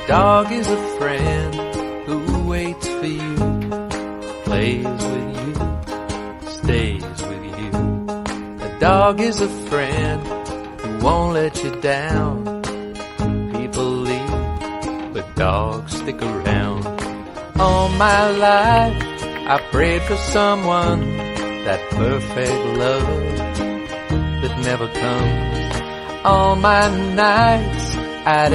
dog is a friend who waits for you, plays with you, stays with you. A dog is a friend who won't let you down. People leave, but dogs stick around. All my life I prayed for someone, that perfect love that never comes. All my nights I'd